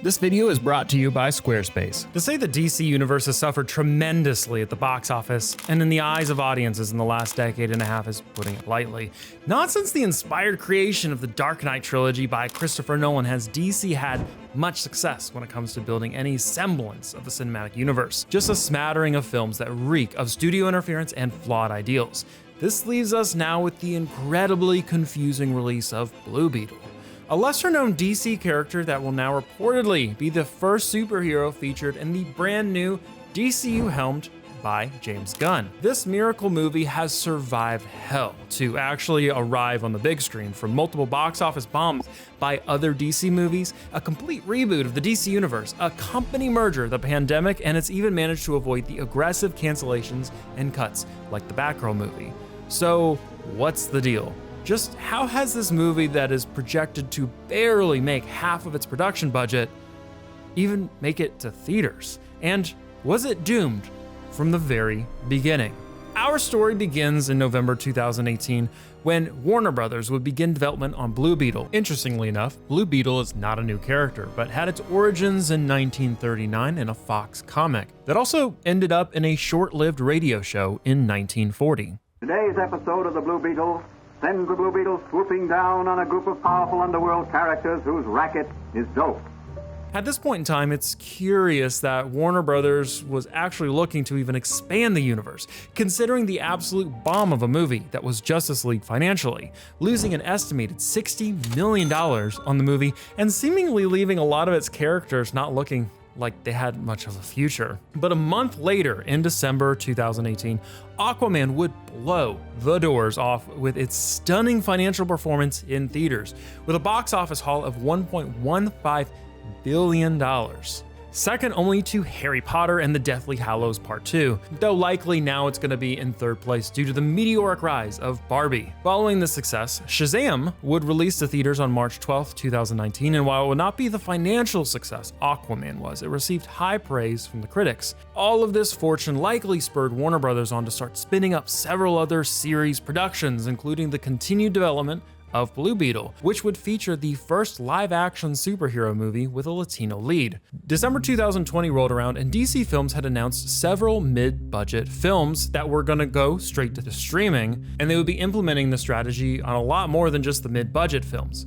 This video is brought to you by Squarespace. To say the DC Universe has suffered tremendously at the box office and in the eyes of audiences in the last decade and a half is putting it lightly. Not since the inspired creation of the Dark Knight trilogy by Christopher Nolan has DC had much success when it comes to building any semblance of a cinematic universe. Just a smattering of films that reek of studio interference and flawed ideals. This leaves us now with the incredibly confusing release of Blue Beetle, a lesser-known DC character that will now reportedly be the first superhero featured in the brand new DCU helmed by James Gunn. This miracle movie has survived hell to actually arrive on the big screen from multiple box office bombs by other DC movies, a complete reboot of the DC Universe, a company merger, the pandemic, and it's even managed to avoid the aggressive cancellations and cuts like the Batgirl movie. So what's the deal? Just how has this movie that is projected to barely make half of its production budget even make it to theaters? And was it doomed from the very beginning? Our story begins in November 2018 when Warner Brothers would begin development on Blue Beetle. Interestingly enough, Blue Beetle is not a new character, but had its origins in 1939 in a Fox comic that also ended up in a short-lived radio show in 1940. Today's episode of the Blue Beetle sends the Blue Beetle swooping down on a group of powerful underworld characters whose racket is dope. At this point in time, it's curious that Warner Brothers was actually looking to even expand the universe, considering the absolute bomb of a movie that was Justice League financially, losing an estimated $60 million on the movie and seemingly leaving a lot of its characters not looking like they had much of a future. But a month later, in December 2018, Aquaman would blow the doors off with its stunning financial performance in theaters, with a box office haul of $1.15 billion. Second only to Harry Potter and the Deathly Hallows Part 2, though likely now it's going to be in third place due to the meteoric rise of Barbie. Following this success, Shazam would release to theaters on March 12, 2019, and while it would not be the financial success Aquaman was, it received high praise from the critics. All of this fortune likely spurred Warner Brothers on to start spinning up several other series productions, including the continued development of Blue Beetle, which would feature the first live-action superhero movie with a Latino lead. December 2020 rolled around and DC Films had announced several mid-budget films that were gonna go straight to the streaming, and they would be implementing the strategy on a lot more than just the mid-budget films.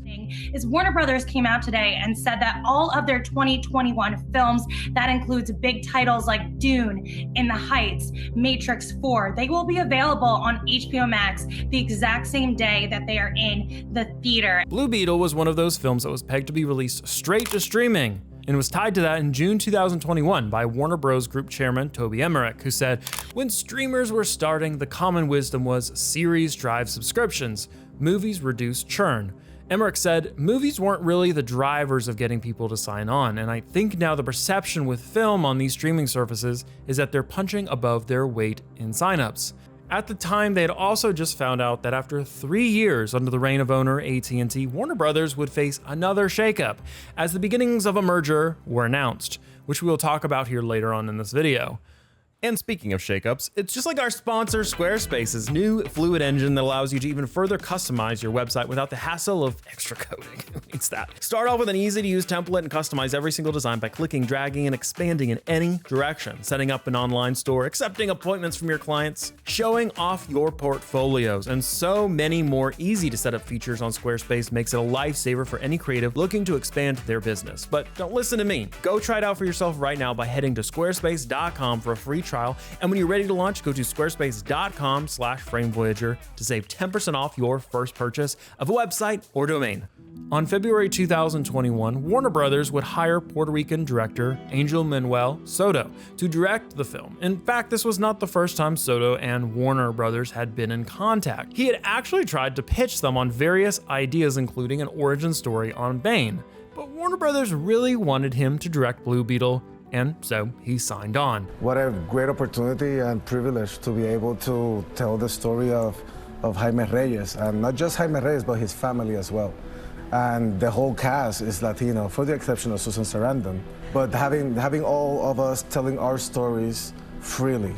Is Warner Brothers came out today and said that all of their 2021 films, that includes big titles like Dune, In the Heights, Matrix 4, they will be available on HBO Max the exact same day that they are in the theater. Blue Beetle was one of those films that was pegged to be released straight to streaming, and was tied to that in June 2021 by Warner Bros. Group chairman Toby Emmerich, who said, "When streamers were starting, the common wisdom was series drive subscriptions, movies reduce churn." Emmerich said, "Movies weren't really the drivers of getting people to sign on, and I think now the perception with film on these streaming services is that they're punching above their weight in signups." At the time, they had also just found out that after 3 years under the reign of owner AT&T, Warner Brothers would face another shakeup, as the beginnings of a merger were announced, which we will talk about here later on in this video. And speaking of shakeups, it's just like our sponsor Squarespace's new Fluid engine that allows you to even further customize your website without the hassle of extra coding. Who needs that? Start off with an easy-to-use template and customize every single design by clicking, dragging, and expanding in any direction, setting up an online store, accepting appointments from your clients, showing off your portfolios, and so many more easy-to-set-up features on Squarespace makes it a lifesaver for any creative looking to expand their business. But don't listen to me. Go try it out for yourself right now by heading to squarespace.com for a free trial. And when you're ready to launch, go to squarespace.com/framevoyager to save 10% off your first purchase of a website or domain. On February 2021, Warner Brothers would hire Puerto Rican director Manuel Soto to direct the film. In fact, this was not the first time Soto and Warner Brothers had been in contact. He had actually tried to pitch them on various ideas, including an origin story on Bane. But Warner Brothers really wanted him to direct Blue Beetle, and so he signed on. What a great opportunity and privilege to be able to tell the story of Jaime Reyes, and not just Jaime Reyes, but his family as well. And the whole cast is Latino, for the exception of Susan Sarandon. But having all of us telling our stories freely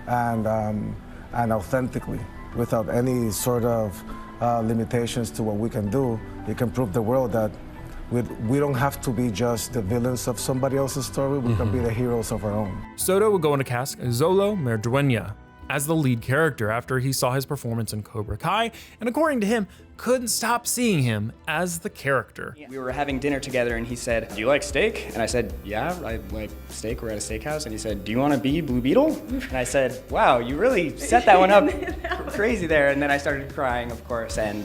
and authentically, without any sort of limitations to what we can do, it can prove the world that We don't have to be just the villains of somebody else's story. We can be the heroes of our own. Soto would go on to cast Xolo Merdueña as the lead character after he saw his performance in Cobra Kai, and according to him, couldn't stop seeing him as the character. We were having dinner together and he said, "Do you like steak?" And I said, "Yeah, I like steak. We're at a steakhouse." And he said, "Do you want to be Blue Beetle?" And I said, "Wow, you really set that one up crazy there." And then I started crying, of course, and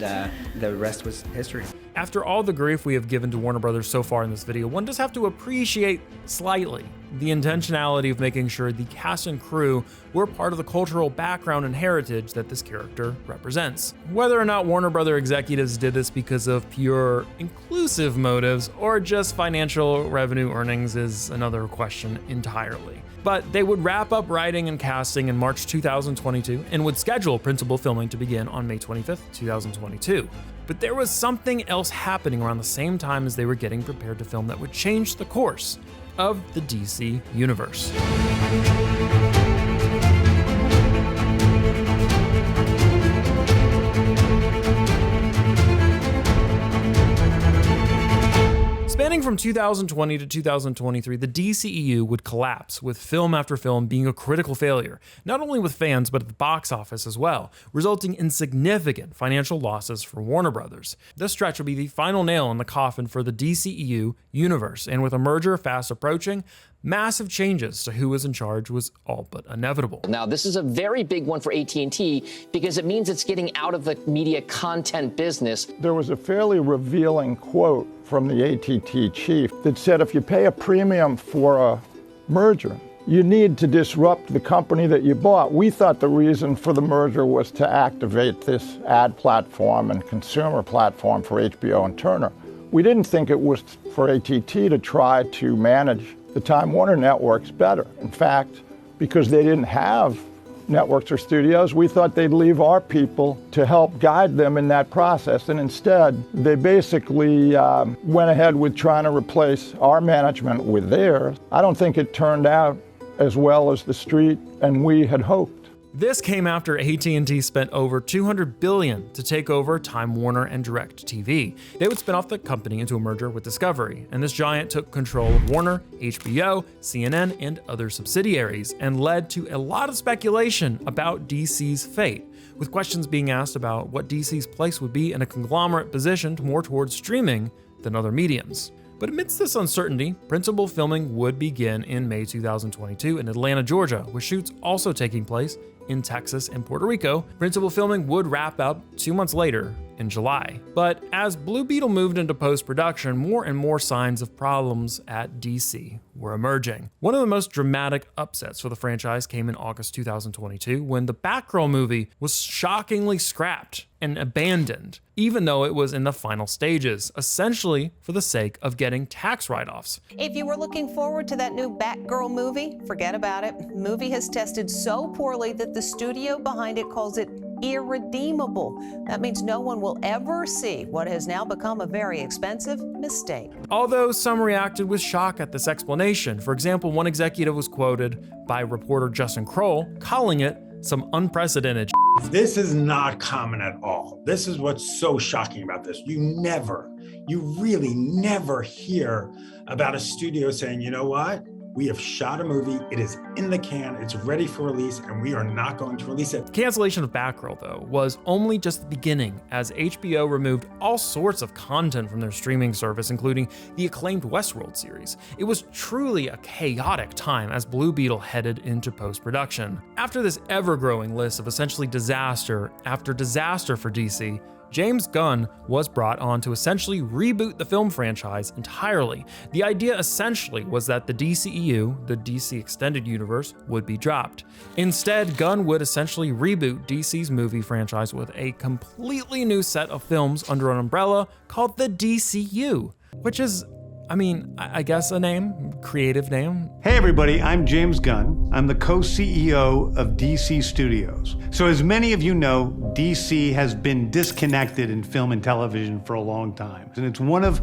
the rest was history. After all the grief we have given to Warner Brothers so far in this video, one does have to appreciate slightly the intentionality of making sure the cast and crew were part of the cultural background and heritage that this character represents. Whether or not Warner Brothers executives did this because of pure inclusive motives or just financial revenue earnings is another question entirely. But they would wrap up writing and casting in March 2022 and would schedule principal filming to begin on May 25th, 2022. But there was something else happening around the same time as they were getting prepared to film that would change the course of the DC Universe. Spanning from 2020 to 2023, the DCEU would collapse, with film after film being a critical failure, not only with fans but at the box office as well, resulting in significant financial losses for Warner Brothers. This stretch would be the final nail in the coffin for the DCEU Universe, and with a merger fast approaching, massive changes to who was in charge was all but inevitable. Now, this is a very big one for AT&T because it means it's getting out of the media content business. There was a fairly revealing quote from the AT&T chief that said, if you pay a premium for a merger, you need to disrupt the company that you bought. We thought the reason for the merger was to activate this ad platform and consumer platform for HBO and Turner. We didn't think it was for AT&T to try to manage the Time Warner networks better. In fact, because they didn't have networks or studios, we thought they'd leave our people to help guide them in that process. And instead, they basically went ahead with trying to replace our management with theirs. I don't think it turned out as well as the street and we had hoped. This came after AT&T spent over $200 billion to take over Time Warner and DirecTV. They would spin off the company into a merger with Discovery, and this giant took control of Warner, HBO, CNN, and other subsidiaries, and led to a lot of speculation about DC's fate, with questions being asked about what DC's place would be in a conglomerate positioned more towards streaming than other mediums. But amidst this uncertainty, principal filming would begin in May 2022 in Atlanta, Georgia, with shoots also taking place in Texas and Puerto Rico. Principal filming would wrap up 2 months later in July. But as Blue Beetle moved into post-production, more and more signs of problems at DC were emerging. One of the most dramatic upsets for the franchise came in August 2022 when the Batgirl movie was shockingly scrapped and abandoned, even though it was in the final stages, essentially for the sake of getting tax write-offs. If you were looking forward to that new Batgirl movie, forget about it. The movie has tested so poorly that the studio behind it calls it irredeemable. That means no one will ever see what has now become a very expensive mistake. Although some reacted with shock at this explanation. For example, one executive was quoted by reporter Justin Kroll calling it some unprecedented shit. This is not common at all. This is what's so shocking about this. You really never hear about a studio saying, you know what? We have shot a movie, it is in the can, it's ready for release, and we are not going to release it. The cancellation of Batgirl, though, was only just the beginning, as HBO removed all sorts of content from their streaming service, including the acclaimed Westworld series. It was truly a chaotic time as Blue Beetle headed into post-production. After this ever-growing list of essentially disaster after disaster for DC, James Gunn was brought on to essentially reboot the film franchise entirely. The idea essentially was that the DCEU, the DC Extended Universe, would be dropped. Instead, Gunn would essentially reboot DC's movie franchise with a completely new set of films under an umbrella called the DCU, which is, I guess a name, creative name. Hey everybody, I'm James Gunn. I'm the co-CEO of DC Studios. So as many of you know, DC has been disconnected in film and television for a long time. And it's one of,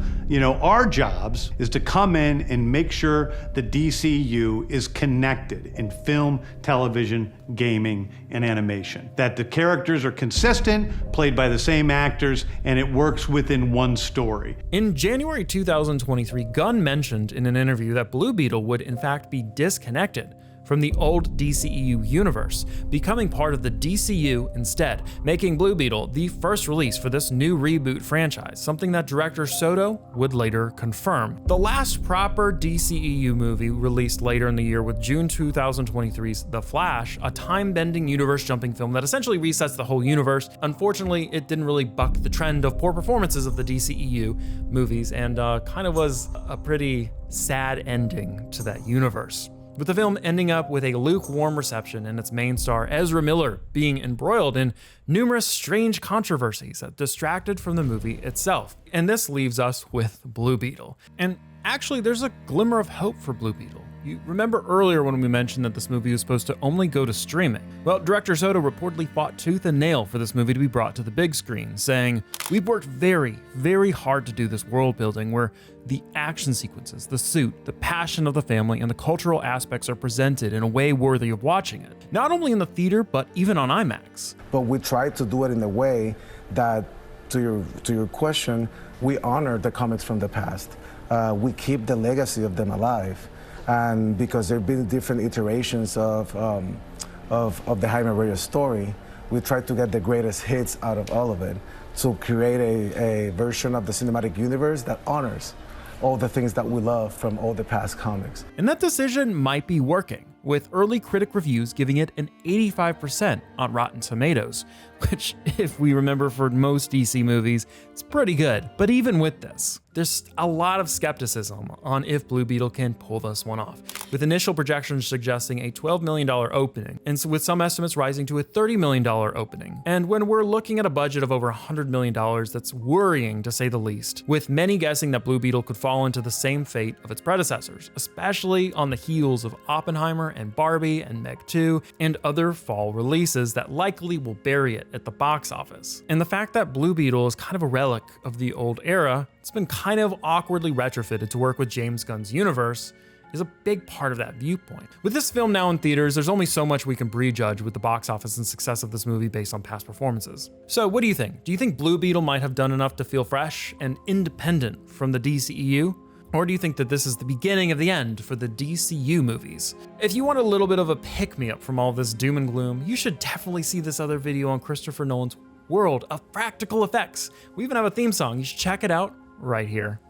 our jobs is to come in and make sure the DCEU is connected in film, television, gaming, and animation. That the characters are consistent, played by the same actors, and it works within one story. In January 2023, Gunn mentioned in an interview that Blue Beetle would in fact be disconnected from the old DCEU universe, becoming part of the DCU instead, making Blue Beetle the first release for this new reboot franchise, something that director Soto would later confirm. The last proper DCEU movie released later in the year with June 2023's The Flash, a time-bending universe-jumping film that essentially resets the whole universe. Unfortunately, it didn't really buck the trend of poor performances of the DCEU movies and kind of was a pretty sad ending to that universe, with the film ending up with a lukewarm reception and its main star, Ezra Miller, being embroiled in numerous strange controversies that distracted from the movie itself. And this leaves us with Blue Beetle. And actually, there's a glimmer of hope for Blue Beetle. You remember earlier when we mentioned that this movie was supposed to only go to streaming? Well, director Soto reportedly fought tooth and nail for this movie to be brought to the big screen, saying, "We've worked very, very hard to do this world building where the action sequences, the suit, the passion of the family, and the cultural aspects are presented in a way worthy of watching it. Not only in the theater, but even on IMAX." But we tried to do it in a way that, to your question, we honor the comics from the past. We keep the legacy of them alive. And because there have been different iterations of the Jaime Reyes story, we tried to get the greatest hits out of all of it to create a version of the cinematic universe that honors all the things that we love from all the past comics. And that decision might be working, with early critic reviews giving it an 85% on Rotten Tomatoes, which, if we remember for most DC movies, it's pretty good. But even with this, there's a lot of skepticism on if Blue Beetle can pull this one off, with initial projections suggesting a $12 million opening, and so with some estimates rising to a $30 million opening. And when we're looking at a budget of over $100 million, that's worrying to say the least, with many guessing that Blue Beetle could fall into the same fate of its predecessors, especially on the heels of Oppenheimer and Barbie and Meg 2 and other fall releases that likely will bury it at the box office. And the fact that Blue Beetle is kind of a relic of the old era, it's been kind of awkwardly retrofitted to work with James Gunn's universe, is a big part of that viewpoint. With this film now in theaters, there's only so much we can prejudge with the box office and success of this movie based on past performances. So what do you think? Do you think Blue Beetle might have done enough to feel fresh and independent from the DCEU? Or do you think that this is the beginning of the end for the DCU movies? If you want a little bit of a pick-me-up from all this doom and gloom, you should definitely see this other video on Christopher Nolan's world of practical effects. We even have a theme song. You should check it out right here.